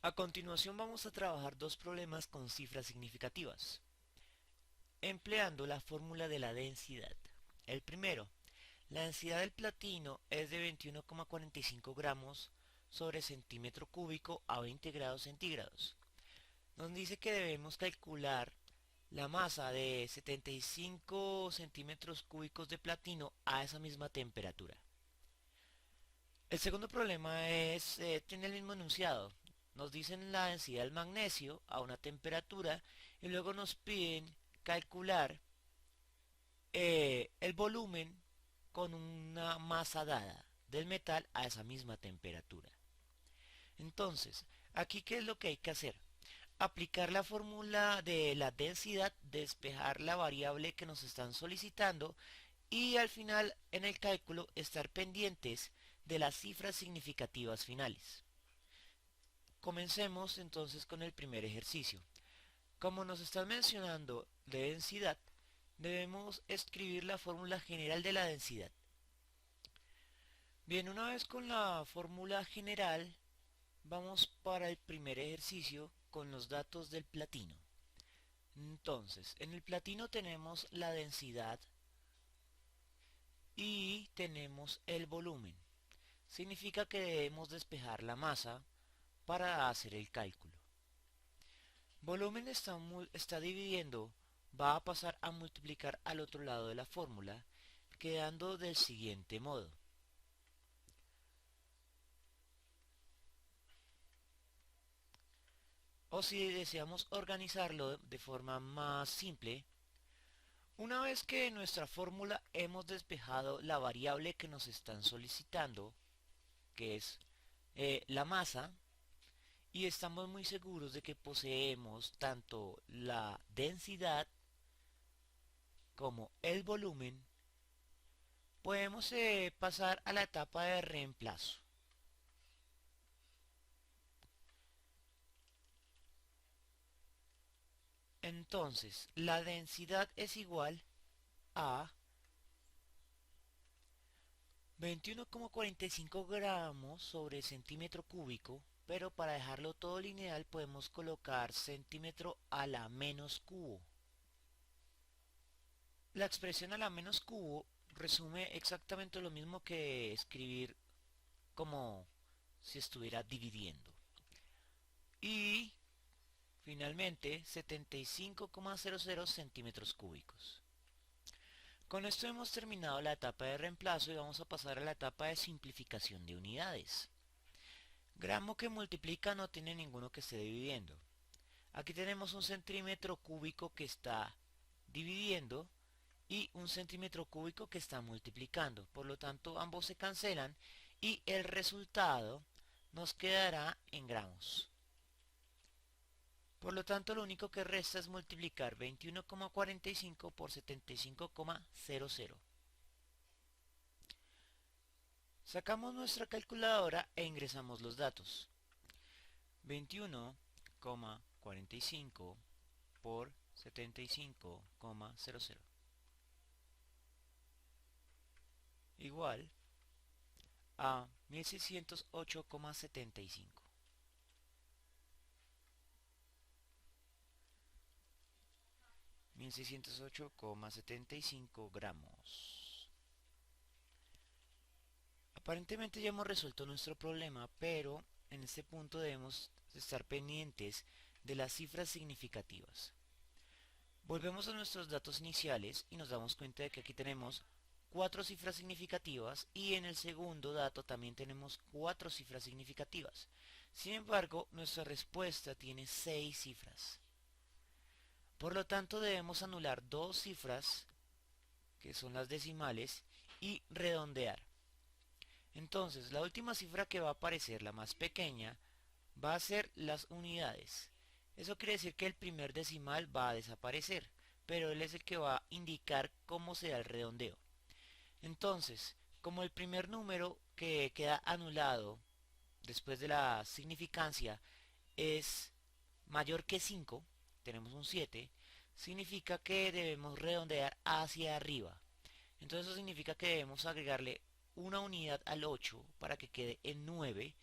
A continuación vamos a trabajar dos problemas con cifras significativas, empleando la fórmula de la densidad. El primero, la densidad del platino es de 21,45 gramos sobre centímetro cúbico a 20 grados centígrados. Nos dice que debemos calcular la masa de 75 centímetros cúbicos de platino a esa misma temperatura. El segundo problema tiene el mismo enunciado. Nos dicen la densidad del magnesio a una temperatura y luego nos piden calcular el volumen con una masa dada del metal a esa misma temperatura. Entonces, aquí ¿qué es lo que hay que hacer? Aplicar la fórmula de la densidad, despejar la variable que nos están solicitando y al final en el cálculo estar pendientes de las cifras significativas finales. Comencemos entonces con el primer ejercicio. Como nos están mencionando de densidad, debemos escribir la fórmula general de la densidad. Bien, una vez con la fórmula general, vamos para el primer ejercicio con los datos del platino. Entonces, en el platino tenemos la densidad y tenemos el volumen. Significa que debemos despejar la masa para hacer el cálculo. Volumen está dividiendo, va a pasar a multiplicar al otro lado de la fórmula, quedando del siguiente modo. O si deseamos organizarlo de forma más simple, una vez que en nuestra fórmula hemos despejado la variable que nos están solicitando, que es la masa, y estamos muy seguros de que poseemos tanto la densidad como el volumen, podemos pasar a la etapa de reemplazo. Entonces, la densidad es igual a 21,45 gramos sobre centímetro cúbico, pero para dejarlo todo lineal podemos colocar centímetro a la menos cubo. La expresión a la menos cubo resume exactamente lo mismo que escribir como si estuviera dividiendo. Y finalmente 75,00 centímetros cúbicos. Con esto hemos terminado la etapa de reemplazo y vamos a pasar a la etapa de simplificación de unidades. Gramo que multiplica no tiene ninguno que esté dividiendo. Aquí tenemos un centímetro cúbico que está dividiendo y un centímetro cúbico que está multiplicando. Por lo tanto, ambos se cancelan y el resultado nos quedará en gramos. Por lo tanto, lo único que resta es multiplicar 21,45 por 75,00. Sacamos nuestra calculadora e ingresamos los datos. 21,45 por 75,00 igual a 1608,75. 1608,75 gramos. Aparentemente ya hemos resuelto nuestro problema, pero en este punto debemos estar pendientes de las cifras significativas. Volvemos a nuestros datos iniciales y nos damos cuenta de que aquí tenemos 4 cifras significativas y en el segundo dato también tenemos 4 cifras significativas. Sin embargo, nuestra respuesta tiene 6 cifras. Por lo tanto, debemos anular 2 cifras, que son las decimales, y redondear. Entonces, la última cifra que va a aparecer, la más pequeña, va a ser las unidades. Eso quiere decir que el primer decimal va a desaparecer, pero él es el que va a indicar cómo se da el redondeo. Entonces, como el primer número que queda anulado después de la significancia es mayor que 5, tenemos un 7, significa que debemos redondear hacia arriba. Entonces eso significa que debemos agregarle una unidad al 8 para que quede en 9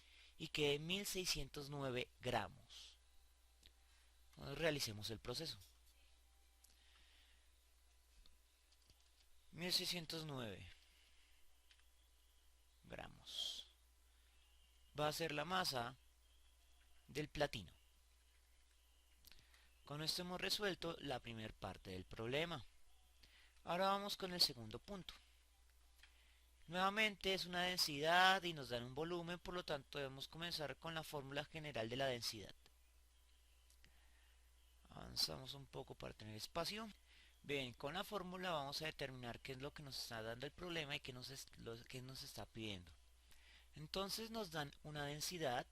y quede 1609 gramos. Entonces, realicemos el proceso. 1609 gramos va a ser la masa del platino. Con esto hemos resuelto la primera parte del problema. Ahora vamos con el segundo punto. Nuevamente es una densidad y nos dan un volumen, por lo tanto debemos comenzar con la fórmula general de la densidad. Avanzamos un poco para tener espacio. Bien, con la fórmula vamos a determinar qué es lo que nos está dando el problema y qué nos está pidiendo. Entonces nos dan una densidad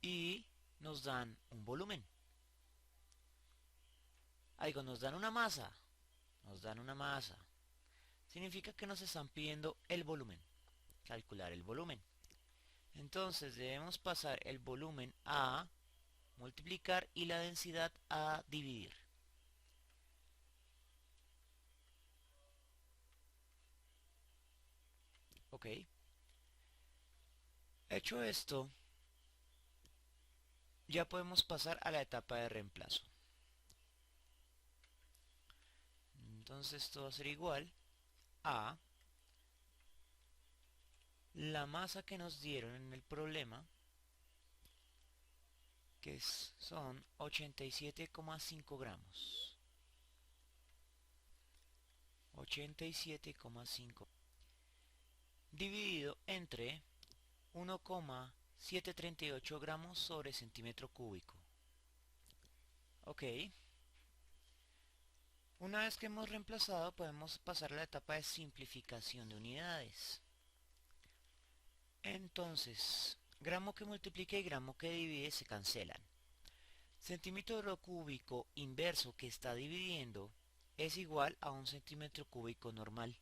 y nos dan un volumen. Digo, nos dan una masa. Nos dan una masa. Significa que nos están pidiendo el volumen. Calcular el volumen. Entonces debemos pasar el volumen a multiplicar y la densidad a dividir. Ok. Hecho esto, ya podemos pasar a la etapa de reemplazo. Entonces esto va a ser igual a la masa que nos dieron en el problema, que son 87,5 gramos. 87,5 dividido entre 1,738 gramos sobre centímetro cúbico. Ok. Una vez que hemos reemplazado, podemos pasar a la etapa de simplificación de unidades. Entonces, gramo que multiplica y gramo que divide se cancelan. Centímetro cúbico inverso que está dividiendo es igual a un centímetro cúbico normal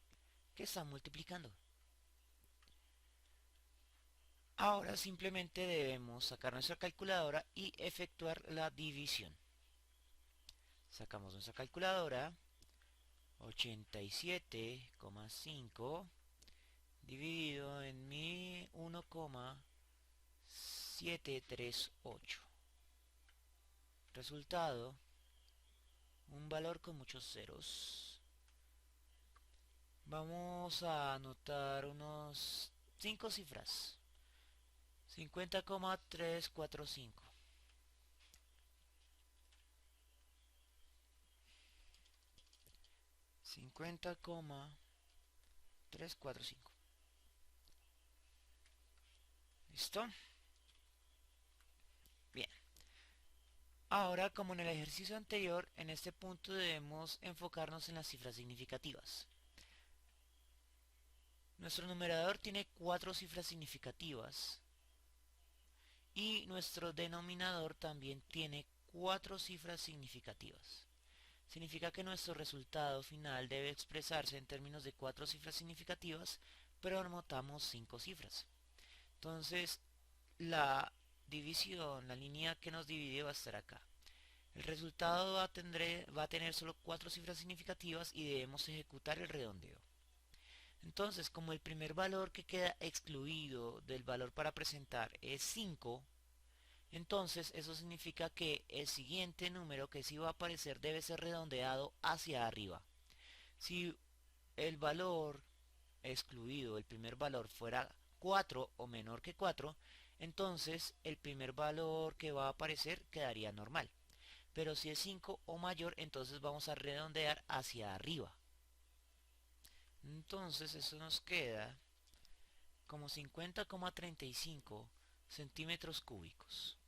que está multiplicando. Ahora simplemente debemos sacar nuestra calculadora y efectuar la división. Sacamos nuestra calculadora. 87,5 dividido en 1,738. Resultado, un valor con muchos ceros. Vamos a anotar unos 5 cifras. 50,345. 50,345. ¿Listo? Bien. Ahora, como en el ejercicio anterior, en este punto debemos enfocarnos en las cifras significativas. Nuestro numerador tiene 4 cifras significativas y nuestro denominador también tiene 4 cifras significativas. Significa que nuestro resultado final debe expresarse en términos de 4 cifras significativas, pero anotamos 5 cifras. Entonces, la división, la línea que nos divide va a estar acá. El resultado va a tener solo 4 cifras significativas y debemos ejecutar el redondeo. Entonces, como el primer valor que queda excluido del valor para presentar es 5, entonces eso significa que el siguiente número que sí va a aparecer debe ser redondeado hacia arriba. Si el valor excluido, el primer valor, fuera 4 o menor que 4, entonces el primer valor que va a aparecer quedaría normal. Pero si es 5 o mayor, entonces vamos a redondear hacia arriba. Entonces eso nos queda como 50,35 centímetros cúbicos.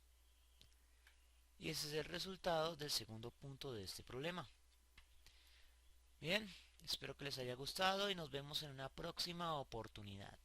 Y ese es el resultado del segundo punto de este problema. Bien, espero que les haya gustado y nos vemos en una próxima oportunidad.